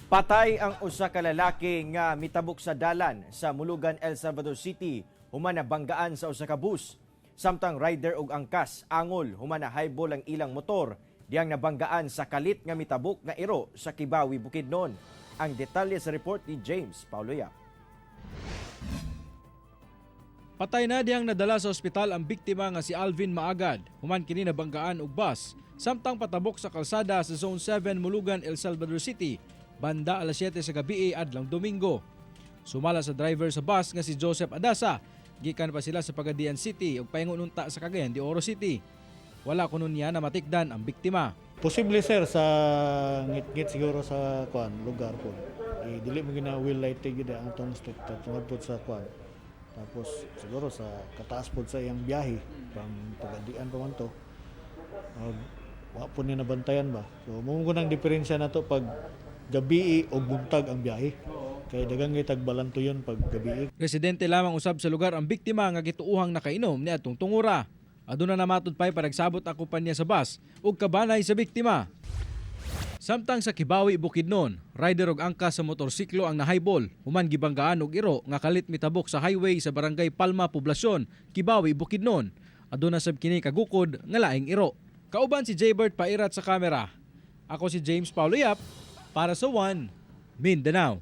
Patay ang usa ka lalaki nga mitabok sa dalan sa Mulugan, El Salvador City human na banggaan sa usa ka bus. Samtang rider ug angkas angol human na highball ang ilang motor diyang nabanggaan sa kalit nga mitabok nga iro sa Kibawi, Bukidnon. Ang detalye sa report ni James Pauloya. Patay na diyang nadala sa ospital ang biktima nga si Alvin Maagad, human kini nabanggaan og bus, samtang patabok sa kalsada sa Zone 7 Mulugan, El Salvador City, banda alas 7 sa gabi adlong Domingo. Sumala sa driver sa bus nga si Joseph Adasa, gikan pa sila sa Pagadian City ug paingon unta sa Cagayan de Oro City. Wala kuno niya na matikdan ang biktima. Posible sir sa ngit-ngit siguro sa lugar po. Dili mo gina will light gid ang tong street tungod po sa Tapos siguro sa kataas po sa iyang biyahe pang Pagadian pa man to. Wa po niya nabantayan ba. So mo nang diferensya na to pag gabi o buntag ang biyahe. Kaya dagang tagbalanto yun pag gabi. Residente lamang usab sa lugar ang biktima nga gituuhang nakainom ni atong tungura. Aduna na matud pay paragsabot ang kumpanya sa bus ug kabanay sa biktima. Samtang sa Kibawi, Bukidnon, rider og angkas sa motorsiklo ang nahighball, human gibanggaan og iro nga kalit mitabok sa highway sa Barangay Palma, Poblasyon, Kibawi, Bukidnon. Aduna sab kini kagukod nga laing iro. Kauban si Jaybert Pairat sa kamera. Ako si James Pauloyap para sa One Mindanao.